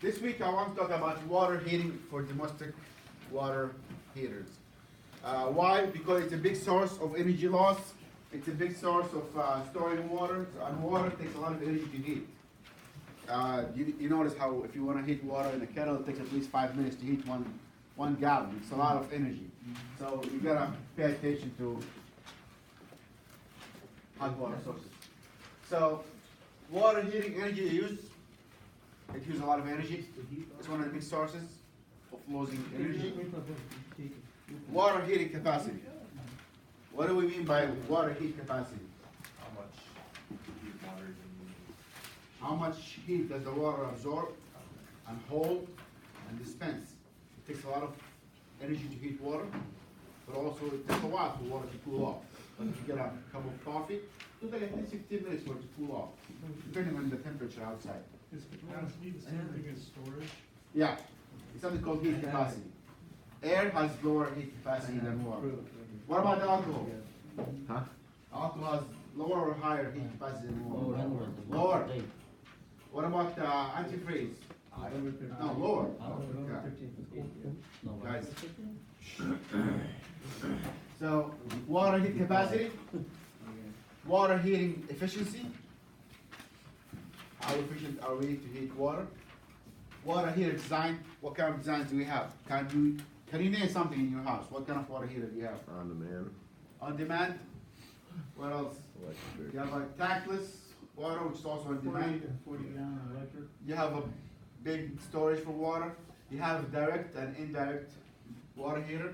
This week I want to talk about water heating for domestic water heaters. Why? Because it's a big source of energy loss. It's a big source of storing water, and water takes a lot of energy to heat. You notice how if you want to heat water in a kettle, it takes at least 5 minutes to heat one gallon. It's a lot of energy. So you gotta pay attention to hot water sources. So water heating energy use, it uses a lot of energy. It's one of the big sources of losing energy. Water heating capacity. What do we mean by water heat capacity? How much heat water do you need? How much heat does the water absorb and hold and dispense? It takes a lot of energy to heat water, but also it takes a while for water to cool off. Like if you get a cup of coffee, it'll take at least 15 minutes for it to cool off, depending on the temperature outside. Is capacity the same thing as storage? Yeah, it's something called heat capacity. Air has lower heat capacity than water. What about alcohol? Huh? Alcohol has lower or higher heat capacity than water? Lower. What about antifreeze? No, lower. Yeah. Guys. So, water heat capacity, water heating efficiency. How efficient are we to heat water? Water heater design, what kind of designs do we have? Can you name something in your house? What kind of water heater do you have? On demand. On demand? What else? Electric. You have a tankless water, which is also on demand. 40 gallon electric. You have a big storage for water. You have direct and indirect water heater.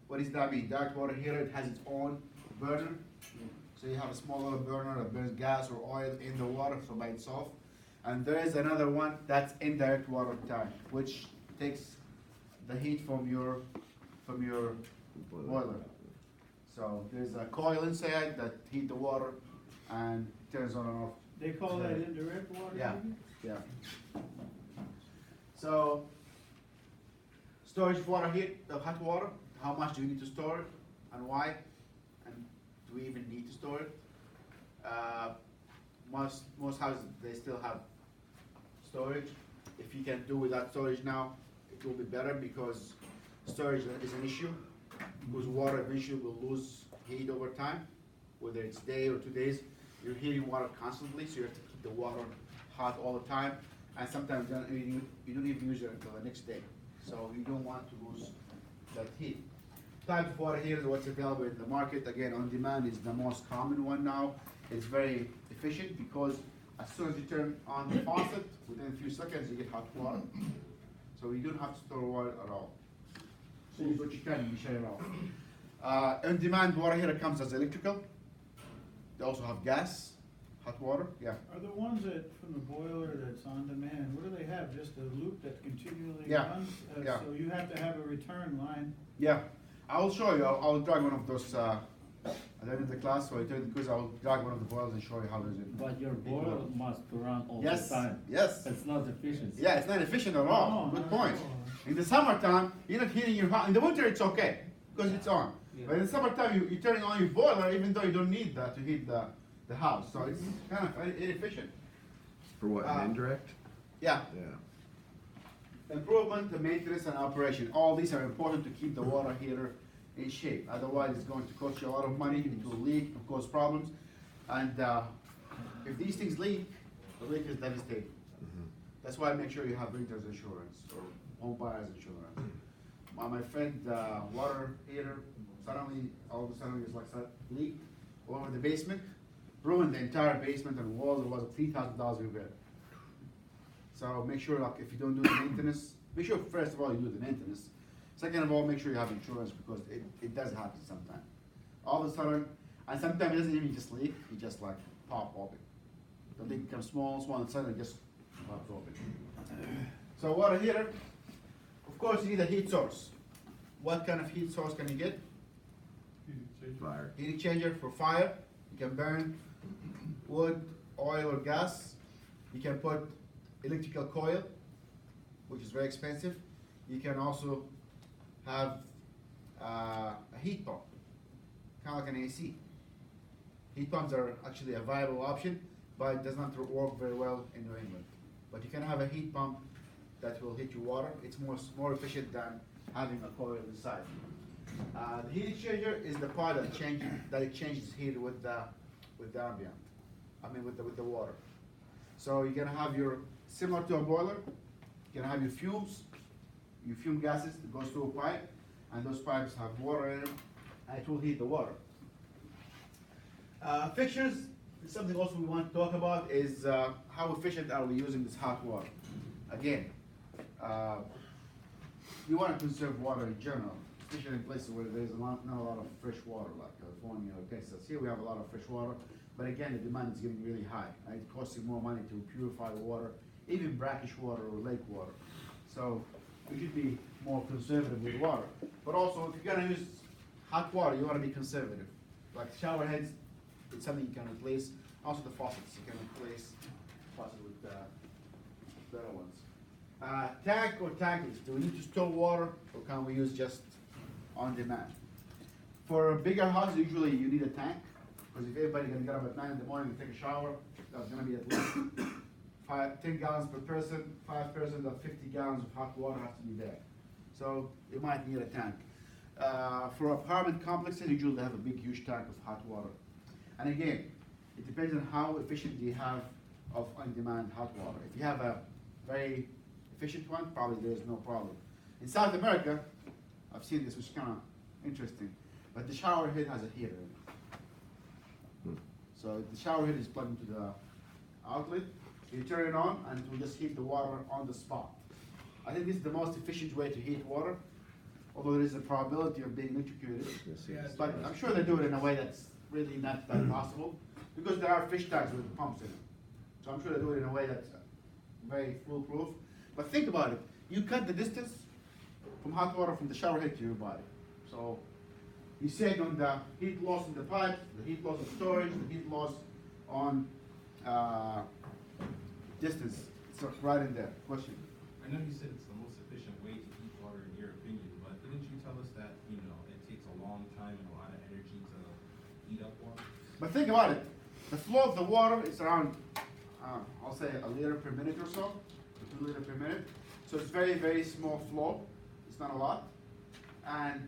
What does that mean? Direct water heater, it has its own burner. So you have a small little burner that burns gas or oil in the water, so by itself. And there is another one that's indirect water tank, which takes the heat from your boiler. So there's a coil inside that heat the water and turns on and off. They call that indirect water? Yeah. heating? Yeah. So storage of water heat of hot water. How much do we need to store it, and why? And do we even need to store it? Most houses, they still have storage. If you can do without storage now, it will be better, because storage is an issue. Because water eventually will lose heat over time, whether it's day or 2 days. You're heating water constantly, so you have to keep the water hot all the time. And sometimes you don't even use it until the next day. So you don't want to lose that heat. Type of water heaters, what's available in the market. Again, on demand is the most common one now. It's very efficient because as soon as you turn on the faucet, within a few seconds you get hot water. So you don't have to store water at all. So use what you can, you shut it off. On demand water heater comes as electrical. They also have gas, hot water, yeah. Are the ones that, from the boiler that's on demand, what do they have? Just a loop that continually Yeah, runs? yeah. So you have to have a return line. Yeah, I will show you. I'll drag one of those at the end of the class. So I tell you the quiz. I'll drag one of the boilers and show you how does it. But your boiler must run all Yes, the time. yes. It's not efficient. Yeah, it's not efficient at all. No, Good not point. at all. In the summertime, you're not heating your house. In the winter, it's okay because it's on. But in the summertime, you're turning on your boiler even though you don't need that to heat the house. So it's kind of inefficient. For what, an indirect? Yeah. Yeah. Improvement, the maintenance, and operation. All these are important to keep the water heater in shape. Otherwise, it's going to cost you a lot of money. It will leak, it will cause problems. And if these things leak, the leak is devastating. That's why I make sure you have renter's insurance or home buyer's insurance. My friend, water heater, suddenly, all of a sudden, it's like a leak over the basement, ruined the entire basement and walls. It was a $3,000 repair. So make sure, like, if you don't do the maintenance, make sure first of all you do the maintenance. Second of all, make sure you have insurance, because it does happen sometimes. All of a sudden, and sometimes it doesn't even just leak, it just like pop open. The leak becomes small, and suddenly it just pops open. So water heater, of course you need a heat source. What kind of heat source can you get? Fire. Heat exchanger for fire. You can burn wood, oil, or gas. You can put electrical coil, which is very expensive. You can also have a heat pump, kind of like an AC. Heat pumps are actually a viable option, but it does not work very well in New England. But you can have a heat pump that will heat your water. It's more efficient than having a coil inside. The heat exchanger is the part that changes heat with the ambient. I mean with the water. So you're gonna have your, similar to a boiler, you're gonna have your fume gases that goes through a pipe, and those pipes have water in them, and it will heat the water. Fixtures is something also we want to talk about, is how efficient are we using this hot water. Again, you want to conserve water in general, especially in places where there's not a lot of fresh water, like California or Texas. Here we have a lot of fresh water, but again, the demand is getting really high. It costs you more money to purify the water, even brackish water or lake water. So we should be more conservative with water. But also, if you're gonna use hot water, you wanna be conservative. Like shower heads, it's something you can replace. Also the faucets, you can replace faucets with better ones. Tank or tankless, do we need to store water or can we use just on demand? For a bigger house, usually you need a tank, because if everybody gonna get up at 9 in the morning and take a shower, that's gonna be at least 10 gallons per person, 5 persons, that's 50 gallons of hot water has to be there. So you might need a tank. For apartment complexes, usually they have a big, huge tank of hot water. And again, it depends on how efficient you have of on-demand hot water. If you have a very efficient one, probably there's no problem. In South America, I've seen this, which is kind of interesting, but the shower head has a heater in it. So the shower head is plugged into the outlet, you turn it on, and it will just heat the water on the spot. I think this is the most efficient way to heat water, although there is a probability of being electrocuted. But I'm sure they do it in a way that's really not that possible, because there are fish tanks with pumps in them. So I'm sure they do it in a way that's very foolproof. But think about it, you cut the distance from hot water from the shower head to your body. So you save on the heat loss in the pipe, the heat loss in storage, the heat loss on distance. So right in there. Question? I know you said it's the most efficient way to heat water in your opinion, but didn't you tell us that, you know, it takes a long time and a lot of energy to heat up water? But think about it. The flow of the water is around, I'll say a liter per minute or so, or 2 liters per minute. So it's very, very small flow. It's not a lot. And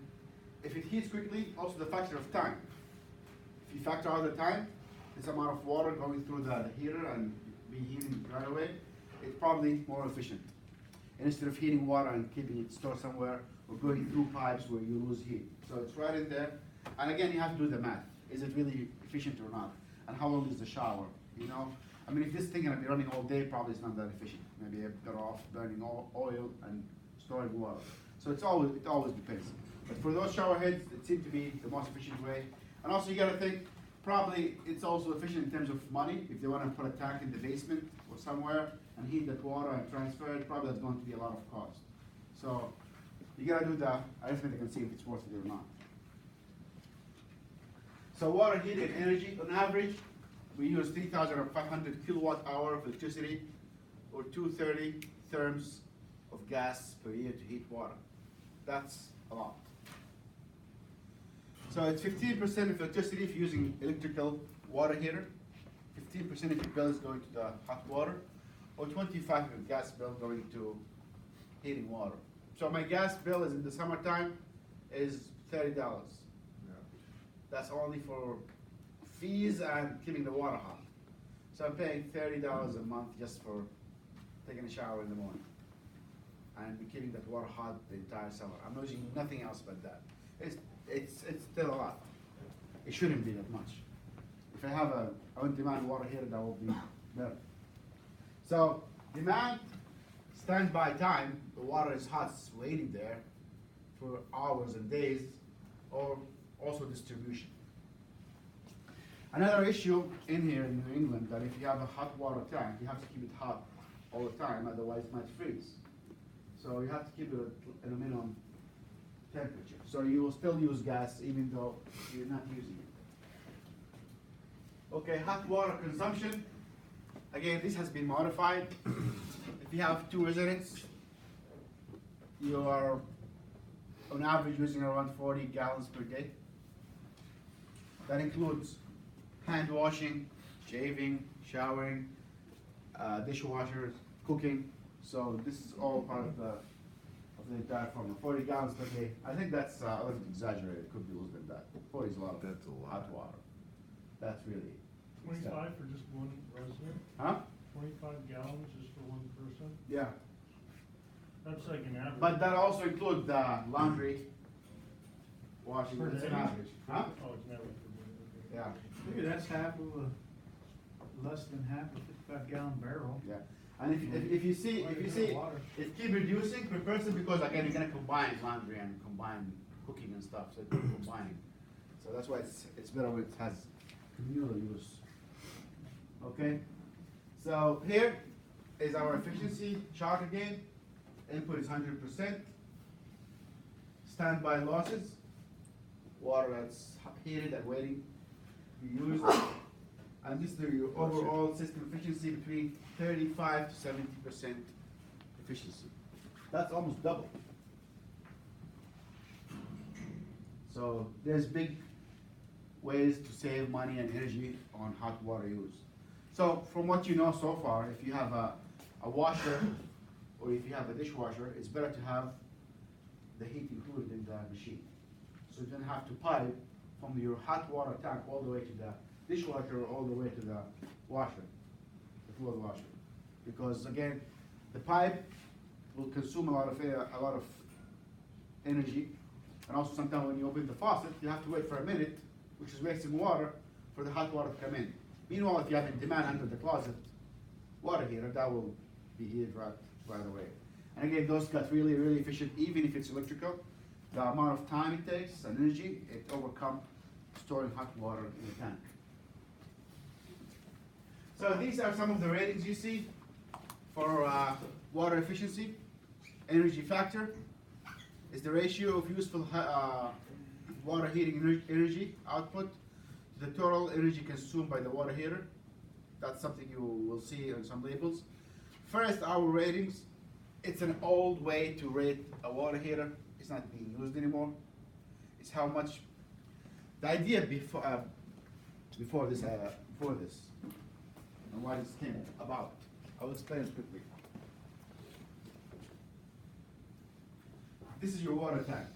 if it heats quickly, also the factor of time. If you factor out the time, this amount of water going through the heater and be heating right away, it's probably more efficient. And instead of heating water and keeping it stored somewhere or going through pipes where you lose heat. So it's right in there. And again, you have to do the math. Is it really efficient or not? And how long is the shower? You know, I mean, if this thing gonna be running all day, probably it's not that efficient. Maybe you're better off burning oil and storing water. So it always depends. But for those shower heads, it seems to be the most efficient way. And also you gotta think, probably it's also efficient in terms of money. If they wanna put a tank in the basement or somewhere and heat that water and transfer it, probably that's going to be a lot of cost. So you gotta do the arithmetic and see if it's worth it or not. So water heating energy, on average, we use 3,500 kilowatt hour of electricity or 230 therms of gas per year to heat water. That's a lot. So it's 15% of electricity if you're using electrical water heater, 15% of your bill is going to the hot water, or 25% of your gas bill going to heating water. So my gas bill is in the summertime is $30. That's only for fees and keeping the water hot. So I'm paying $30 a month just for taking a shower in the morning and keeping that water hot the entire summer. I'm using nothing else but that. It's still a lot. It shouldn't be that much. If I have a on-demand water heater, that will be better. So demand, standby time, the water is hot, it's waiting there for hours and days, or also distribution. Another issue in here in New England, that if you have a hot water tank, you have to keep it hot all the time, otherwise it might freeze. So you have to keep it at a minimum temperature. So you will still use gas even though you're not using it. Okay, hot water consumption. Again, this has been modified. If you have 2 residents, you are on average using around 40 gallons per day. That includes hand washing, shaving, showering, dishwashers, cooking. So this is all part of the entire formula. 40 gallons per day. I think that's a little exaggerated. It could be a little bit that. 40 is a lot of That's a lot. hot water. That's really. 25 for just one resident? Huh? 25 gallons just for one person? Yeah. That's like an average. But that also includes laundry, washing. Per It's an day? average. Huh? Oh, it's an average per day, okay. Yeah. Maybe that's half of less than half a 55-gallon barrel. Yeah. And if you see, it keep reducing per person because again, you're gonna combine laundry and combine cooking and stuff, so it's combining. So that's why it's better when it has communal use. Okay? So here is our efficiency chart again. Input is 100%. Standby losses, water that's heated and waiting to be used. And this is your overall system efficiency between 35 to 70% efficiency. That's almost double. So there's big ways to save money and energy on hot water use. So from what you know so far, if you have a washer or if you have a dishwasher, it's better to have the heat included in the machine. So you don't have to pipe from your hot water tank all the way to the dishwasher or all the way to the washer, the floor washer. Because again, the pipe will consume a lot of energy. And also sometimes when you open the faucet, you have to wait for a minute, which is wasting water for the hot water to come in. Meanwhile, if you have a demand under the closet water heater, that will be heated right away. And again, those got really, really efficient, even if it's electrical. The amount of time it takes and energy, it overcomes storing hot water in the tank. So these are some of the ratings you see for water efficiency. Energy factor is the ratio of useful water heating energy output to the total energy consumed by the water heater. That's something you will see on some labels. First, our ratings. It's an old way to rate a water heater. It's not being used anymore. It's how much. The idea before this, and why this came about. I will explain it quickly. This is your water tank.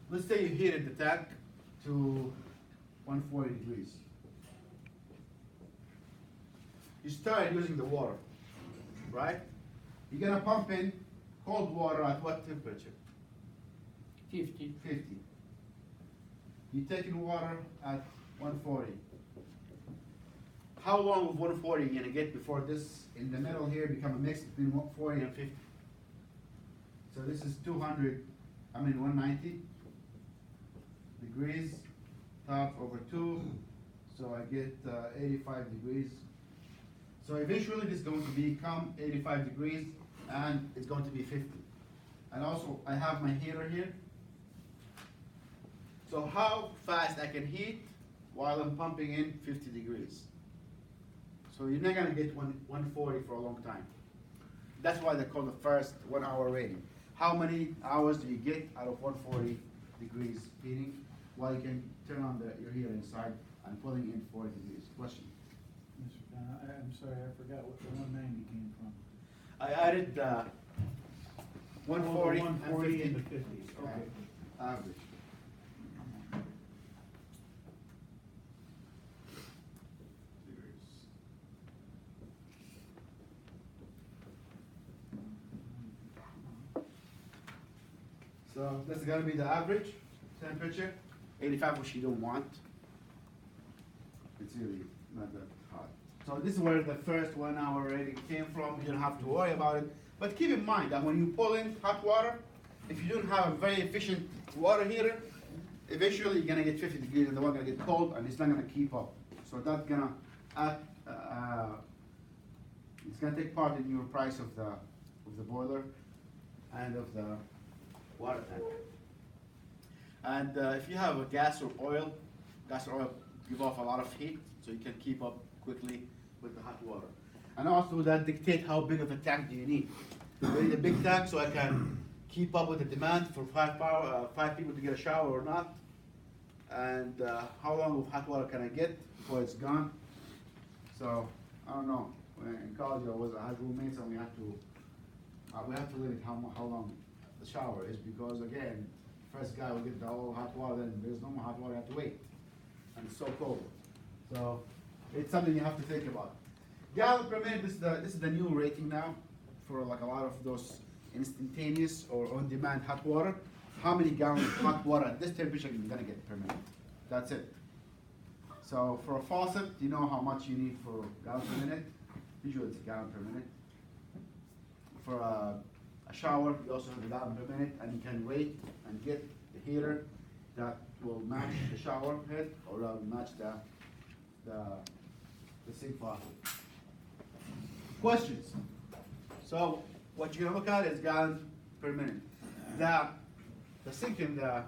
Let's say you heated the tank to 140 degrees. You start using the water, right? You're gonna pump in cold water at what temperature? 50. 50. You take in water at 140. How long of 140 are you gonna get before this in the middle here become a mix between 140 and 50? So this is 190 degrees, top over 2, so I get 85 degrees. So eventually this is going to become 85 degrees and it's going to be 50. And also I have my heater here. So how fast I can heat while I'm pumping in 50 degrees. So you're not gonna get 140 for a long time. That's why they call the first 1 hour rating. How many hours do you get out of 140 degrees heating while you can turn on your heater inside and pulling in 40 degrees? Question? Mr. Khan, I'm sorry, I forgot what the 190 came from. I added 140 Oh, the 140 and the 50s, okay. Average. So this is gonna be the average temperature, 85, which you don't want. It's really not that hot. So this is where the first 1 hour rating came from. You don't have to worry about it. But keep in mind that when you pull in hot water, if you don't have a very efficient water heater, eventually you're gonna get 50 degrees and the water gonna get cold and it's not gonna keep up. So that's gonna it's gonna take part in your price of the boiler and of the water tank. And if you have a gas or oil give off a lot of heat, so you can keep up quickly with the hot water. And also that dictate how big of a tank do you need. Do you need a big tank so I can keep up with the demand for 5 people to get a shower or not? and how long of hot water can I get before it's gone? So I don't know. When in college, I had roommates, and we have to limit how long the shower is, because again, first guy will get the whole hot water, then there's no more hot water, you have to wait, and it's so cold. So it's something you have to think about. Gallon per minute. This is the new rating now for like a lot of those instantaneous or on-demand hot water. How many gallons of hot water at this temperature you're gonna get per minute? That's it. So for a faucet, you know how much you need for gallon per minute. Usually it's a gallon per minute. For a shower, you also have a gallon per minute, and you can rate and get the heater that will match the shower head or that will match the sink faucet. Questions? So what you're gonna look at is gallons per minute. The sink in the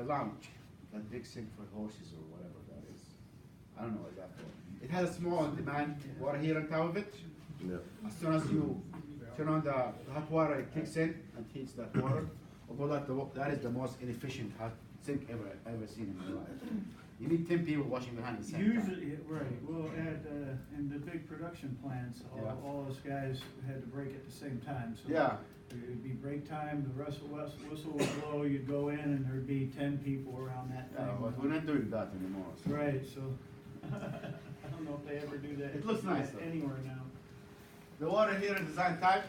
lounge, that big sink for horses or whatever that is. I don't know what that's for. It has a small on-demand water heater on top of it. Yeah. As soon as you turn on the hot water, it kicks in and heats that water. Although that is the most inefficient hot sink ever seen in my life. You need 10 people washing behind the sink. Usually, right, well, in the big production plants, Yeah. all those guys had to break at the same time, so. Yeah. It'd be break time, the whistle would blow, you'd go in and there'd be 10 people around that Yeah, thing. but we're not doing that anymore. So. Right, so, I don't know if they ever do that. It looks nice, though. Anywhere now. The water heater design type,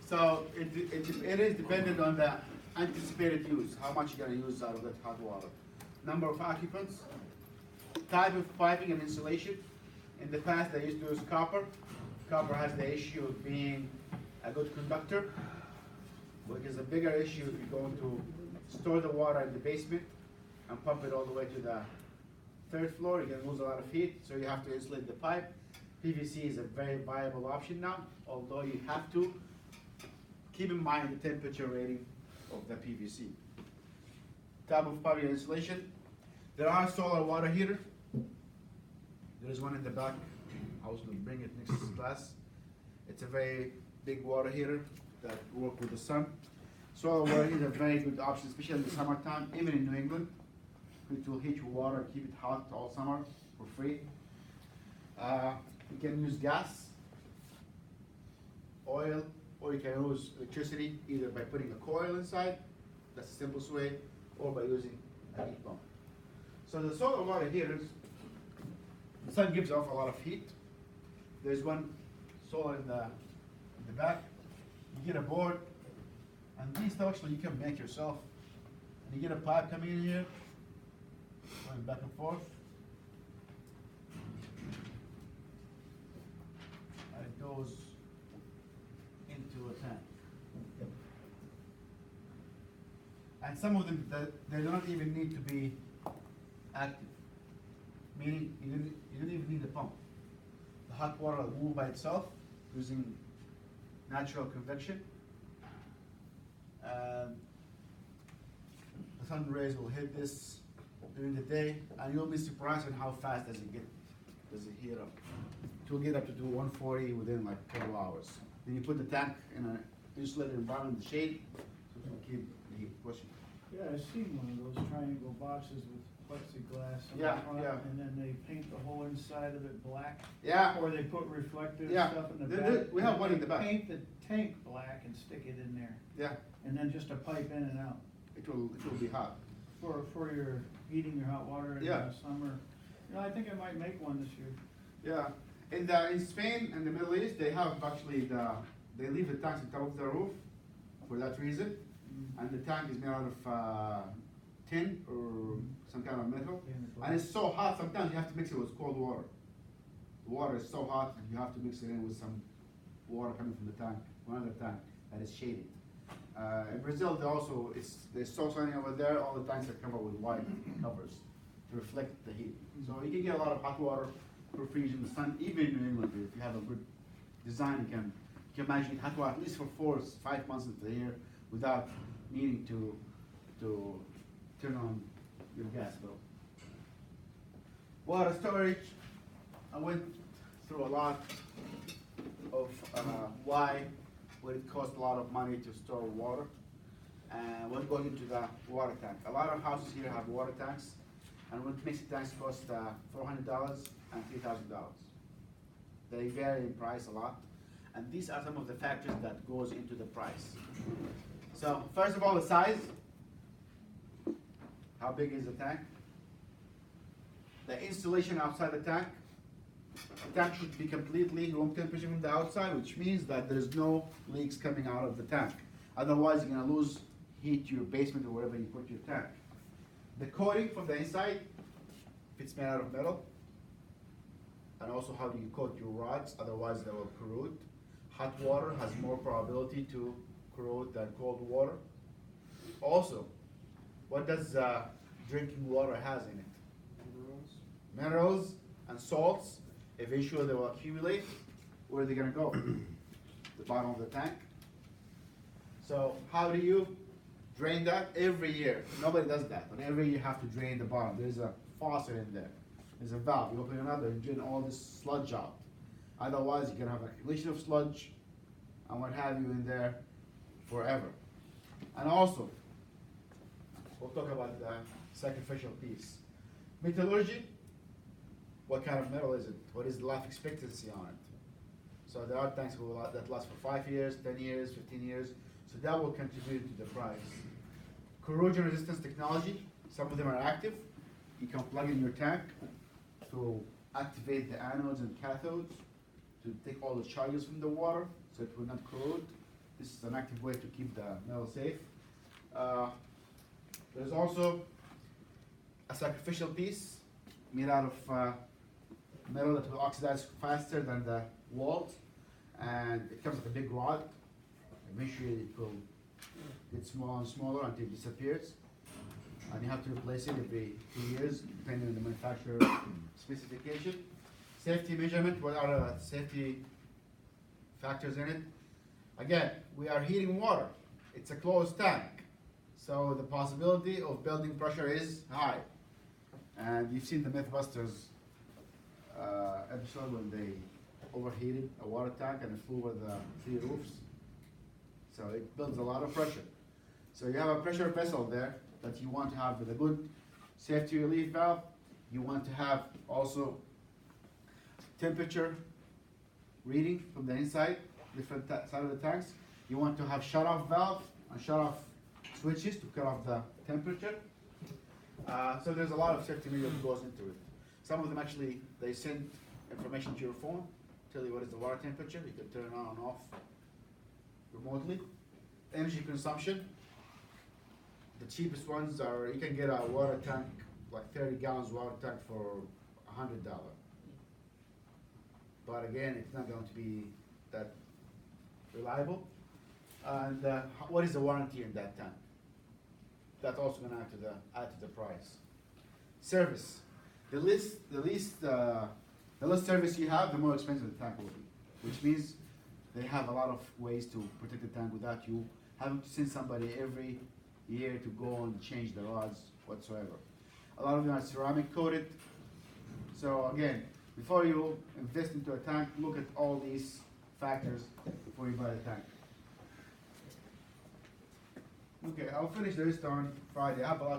so it is dependent on the anticipated use, how much you're gonna use out of that hot water. Number of occupants, type of piping and insulation. In the past, they used to use copper. Copper has the issue of being a good conductor, which is a bigger issue if you're going to store the water in the basement and pump it all the way to the third floor. You're gonna lose a lot of heat, so you have to insulate the pipe. PVC is a very viable option now, although you have to keep in mind the temperature rating of the PVC. Type of piping and insulation. There are solar water heater. There is one in the back. I was gonna bring it next class. It's a very big water heater that work with the sun. Solar water heater is a very good option, especially in the summertime, even in New England. It will heat your water and keep it hot all summer for free. You can use gas, oil, or you can use electricity, either by putting a coil inside, that's the simplest way, or by using a heat pump. So the solar water heaters, the sun gives off a lot of heat. There's one solar in the back. You get a board, and these stuff actually you can make yourself. And you get a pipe coming in here, going back and forth. And it goes into a tank. And some of them, they don't even need to be active. Meaning, you don't even need a pump. The hot water will move by itself using natural convection. And the sun rays will hit this during the day, and you'll be surprised at how fast does it heat up. It will get up to 140 within like a couple hours. Then you put the tank in an insulated environment in the shade, so it will keep the heat pushing. Yeah, I've seen one of those triangle boxes with plexiglass in the Yeah, front, yeah. and then they paint the whole inside of it black. Yeah. Or they put reflective Yeah. stuff in the They- back. we have and one in they the back. Paint the tank black and stick it in there, Yeah, and then just a pipe in and out. it will be hot. For your heating your hot water in Yeah. the summer. You know, I think I might make one this year. Yeah, in Spain and the Middle East, they have actually they leave the tanks on top of the roof for that reason, and the tank is made out of tin or some kind of metal, and it's so hot sometimes you have to mix it with cold water. The water is so hot you have to mix it in with some water coming from the tank, one other tank that is shaded. In Brazil, they're so sunny over there. All the tanks are covered with white covers to reflect the heat. So you can get a lot of hot water for free in the sun, even in New England. If you have a good design, you can manage hot water at least for 4 or 5 months of the year without needing to turn on your gas bill. Water storage. I went through a lot of why would it cost a lot of money to store water. and what goes into the water tank. A lot of houses here have water tanks, and what makes tanks cost $400 and $3,000. They vary in price a lot, and these are some of the factors that goes into the price. So first of all, the size. How big is the tank? The installation outside the tank. The tank should be completely room temperature from the outside, which means that there's no leaks coming out of the tank. Otherwise, you're gonna lose heat to your basement or wherever you put your tank. The coating from the inside, if it's made out of metal, and also how do you coat your rods, otherwise they will corrode. Hot water has more probability to corrode than cold water. Also, what does drinking water has in it? Minerals and salts. Eventually they will accumulate. Where are they gonna go? The bottom of the tank. So how do you drain that? Every year. Nobody does that, but every year you have to drain the bottom. There's a faucet in there. There's a valve. You open another and drain all this sludge out. Otherwise, you're gonna have accumulation of sludge and what have you in there forever. And also, we'll talk about the sacrificial piece. Metallurgy. What kind of metal is it? What is the life expectancy on it? So there are tanks that last for 5 years, 10 years, 15 years. So that will contribute to the price. Corrosion resistance technology. Some of them are active. You can plug in your tank to activate the anodes and cathodes to take all the charges from the water so it will not corrode. This is an active way to keep the metal safe. There's also a sacrificial piece made out of metal that will oxidize faster than the walls, and it comes with a big rod. Eventually it will get smaller and smaller until it disappears, and you have to replace it every 2 years depending on the manufacturer specification. Safety measurement, what are the safety factors in it? Again, we are heating water. It's a closed tank, so the possibility of building pressure is high. And you've seen the Mythbusters episode when they overheated a water tank and it flew over the 3 roofs. So it builds a lot of pressure. So you have a pressure vessel there that you want to have with a good safety relief valve. You want to have also temperature reading from the inside, different side of the tanks. You want to have shut-off valve and shut-off switches to cut off the temperature. So there's a lot of safety measure that goes into it. Some of them actually, they send information to your phone, tell you what is the water temperature. You can turn it on and off remotely. Energy consumption. The cheapest ones are, you can get a water tank, like 30 gallons water tank for $100. But again, it's not going to be that reliable. And what is the warranty in that tank? That's also going to add to the price. Service. The less service you have, the more expensive the tank will be. Which means they have a lot of ways to protect the tank without you having to send somebody every year to go and change the rods whatsoever. A lot of them are ceramic coated. So again, before you invest into a tank, look at all these factors before you buy the tank. Okay, I'll finish the list on Friday. I have a lot